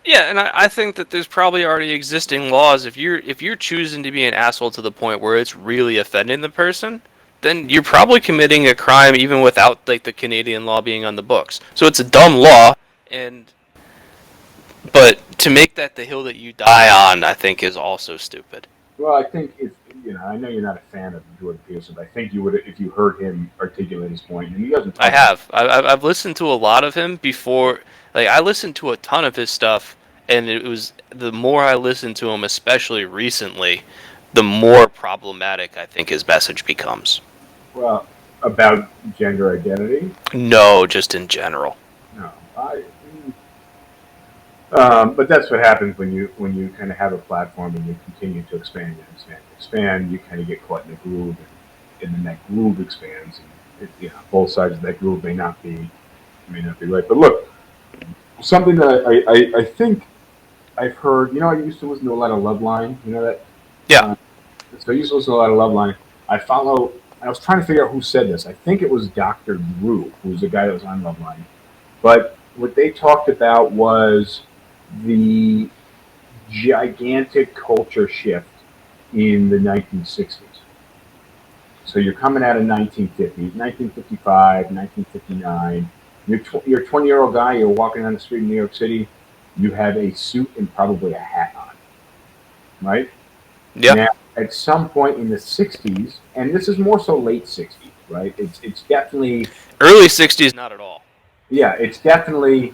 Yeah, and I think that there's probably already existing laws. If you're choosing to be an asshole to the point where it's really offending the person, then you're probably committing a crime even without like the Canadian law being on the books. So it's a dumb law, and but to make that the hill that you die on, I think is also stupid. Well, I think if I know you're not a fan of Jordan Peterson, but I think you would if you heard him articulate his point, and he doesn't I talk about. have. I've listened to a lot of him before. Like I listened to a ton of his stuff, and it was the more I listened to him, especially recently, the more problematic I think his message becomes. Well, about gender identity. No, just in general. No, but that's what happens when you kind of have a platform and you continue to expand and expand and expand. You kind of get caught in a groove, and then that groove expands, and both sides of that groove may not be right. But look, something that I think I've heard. I used to listen to a lot of Loveline. You know that. Yeah. Uh, so I used to listen to a lot of Loveline. I follow. I was trying to figure out who said this. I think it was Dr. Drew, who was the guy that was on Loveline. But what they talked about was the gigantic culture shift in the 1960s. So you're coming out of 1950, 1955, 1959. You're a 20-year-old guy. You're walking down the street in New York City. You have a suit and probably a hat on, right? Yeah. Now, at some point in the 60s, and this is more so late 60s, right? It's definitely Early '60s, not at all. yeah. It's definitely.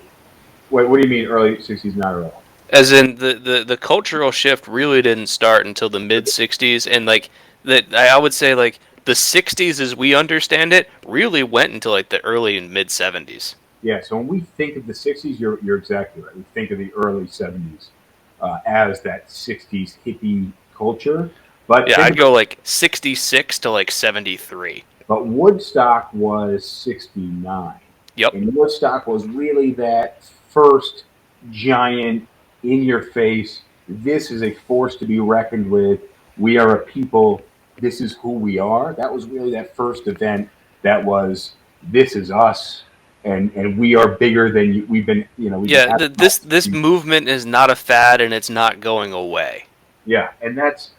What do you mean early 60s? Not at all. As in the cultural shift really didn't start until the mid '60s, and like that I would say like the '60s as we understand it really went until like the early and mid '70s. Yeah, so when we think of the 60s, you're exactly right. We think of the early 70s as that 60s hippie culture. But Yeah, I'd go like '66 to like '73. but Woodstock was 69. Yep. And Woodstock was really that first giant, in your face, this is a force to be reckoned with. We are a people. This is who we are. That was really that first event that was, this is us. And we are bigger than we've been, Yeah, this movement is not a fad and it's not going away. Yeah,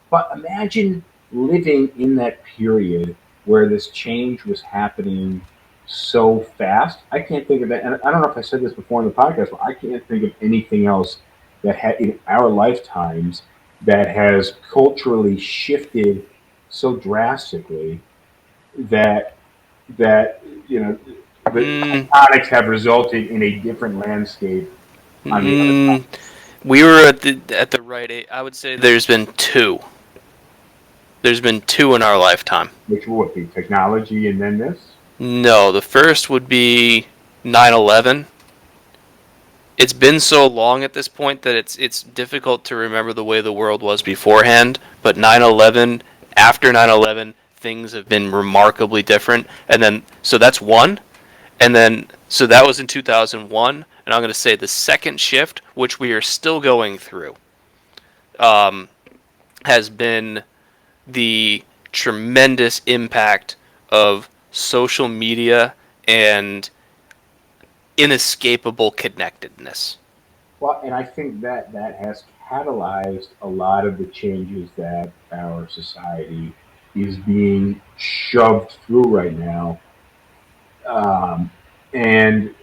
but imagine living in that period where this change was happening so fast. I can't think of it, and I don't know if I said this before in the podcast, but I can't think of anything else that had in our lifetimes that has culturally shifted so drastically that that the Mm, tectonics have resulted in a different landscape on the other mm, we were at the right age. I would say there's been two. There's been two in our lifetime. which would be technology and then this. No, the first would be 9/11. It's been so long at this point that it's difficult to remember the way the world was beforehand, but 9/11, after 9/11, things have been remarkably different. And then so that's one. And then so that was in 2001, and I'm going to say the second shift, which we are still going through, um, has been the tremendous impact of social media and inescapable connectedness. Well, and I think that that has catalyzed a lot of the changes that our society is being shoved through right now. And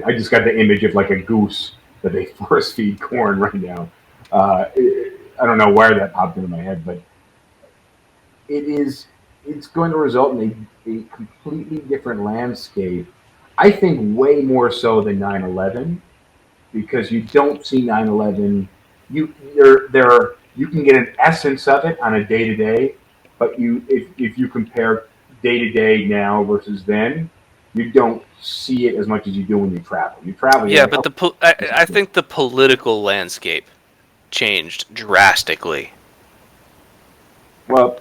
I just got the image of like a goose that they force feed corn right now. I don't know where that popped into my head, but it is it's going to result in a completely different landscape. I think way more so than 9/11 because you don't see 9/11. You can get an essence of it on a day to day, but if you compare day to day now versus then, you don't see it as much as you do when you travel. You travel, you're Yeah, like, but oh, I think the political landscape changed drastically. well,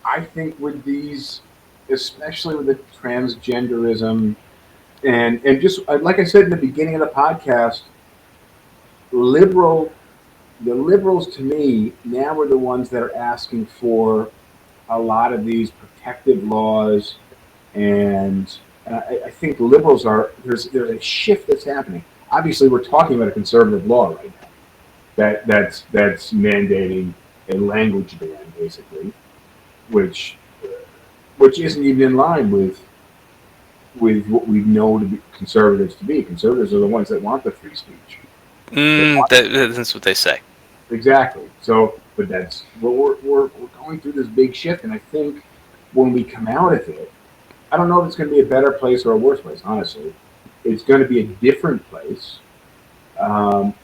I think with these, especially with the transgenderism and just like I said in the beginning of the podcast, liberal the liberals to me now are the ones that are asking for a lot of these protective laws, and I think liberals are there's a shift that's happening. Obviously, we're talking about a conservative law right now that's mandating a language ban, basically, which which isn't even in line with what we know to be conservatives to be. Conservatives are the ones that want the free speech. They want That's what they say. exactly. So, but that's what we're going through this big shift, and I think when we come out of it, I don't know if it's going to be a better place or a worse place. Honestly, it's going to be a different place, um,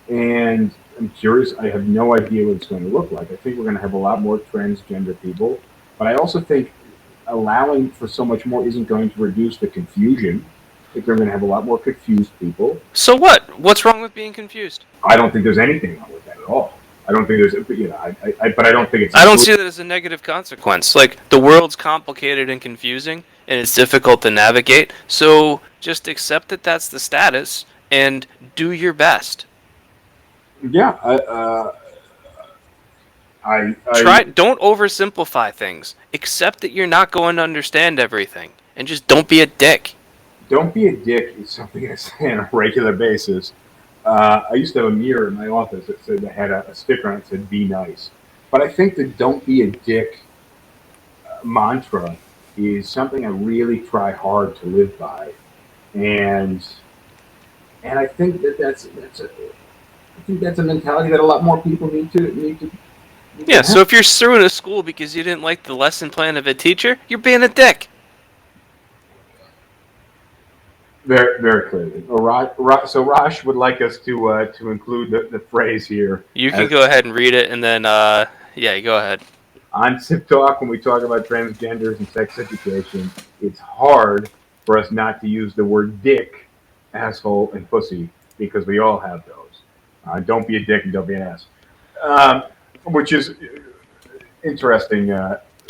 and I'm curious. I have no idea what it's going to look like. I think we're going to have a lot more transgender people, but I also think allowing for so much more isn't going to reduce the confusion. I think they're going to have a lot more confused people. So what? What's wrong with being confused? I don't think there's anything wrong with that at all. I don't think there's, but I don't think it's. I don't see that as a negative consequence. Like, the world's complicated and confusing, and it's difficult to navigate, so just accept that that's the status and do your best. Yeah, Don't oversimplify things. Accept that you're not going to understand everything, and just don't be a dick. don't be a dick is something I say on a regular basis. I used to have a mirror in my office that had a sticker on it that said "Be nice," but I think the "Don't be a dick" mantra is something I really try hard to live by, and I think I think that's a mentality that a lot more people need to Yeah, have. so if you're suing a school because you didn't like the lesson plan of a teacher, you're being a dick. Very, very clearly. So Raj would like us to include the phrase here You can as go ahead and read it, and then, yeah, you go ahead. on SipTalk when we talk about transgenders and sex education. It's hard for us not to use the word dick, asshole, and pussy because we all have those. Don't be a dick and don't be an ass, which is interesting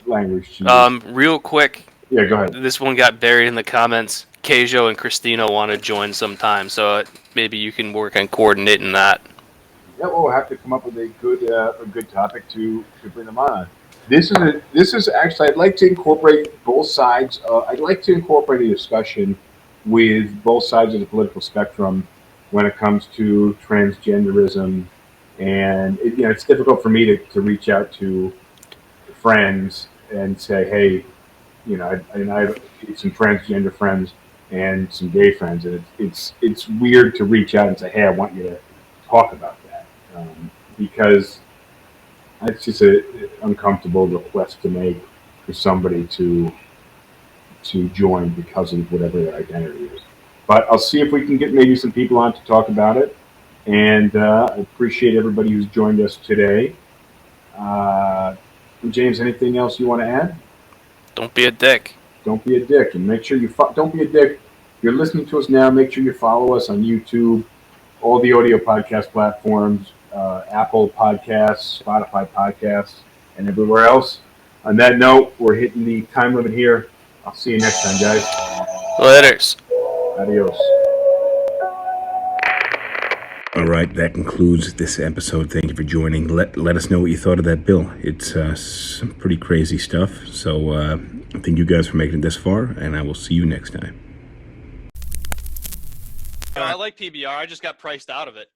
language to use. Real quick, Yeah, go ahead. this one got buried in the comments. Keijo and Christina want to join sometime, so maybe you can work on coordinating that. Yeah, we'll have to come up with a good topic to bring them on. This is actually I'd like to incorporate both sides. I'd like to incorporate a discussion with both sides of the political spectrum when it comes to transgenderism, and it's difficult for me to reach out to friends and say, hey, I have some transgender friends and some gay friends, and it's weird to reach out and say, hey, I want you to talk about that because it's just an uncomfortable request to make for somebody to to join because of whatever their identity is. But I'll see if we can get maybe some people on to talk about it. And I appreciate everybody who's joined us today. James, anything else you want to add? Don't be a dick. Don't be a dick, and make sure you don't be a dick. If you're listening to us now, make sure you follow us on YouTube, all the audio podcast platforms, Apple Podcasts, Spotify Podcasts, and everywhere else. On that note, we're hitting the time limit here. I'll see you next time, guys. Laters. Adios. All right, that concludes this episode. Thank you for joining. Let us know what you thought of that bill. It's some pretty crazy stuff. So thank you guys for making it this far, and I will see you next time. I like PBR. I just got priced out of it.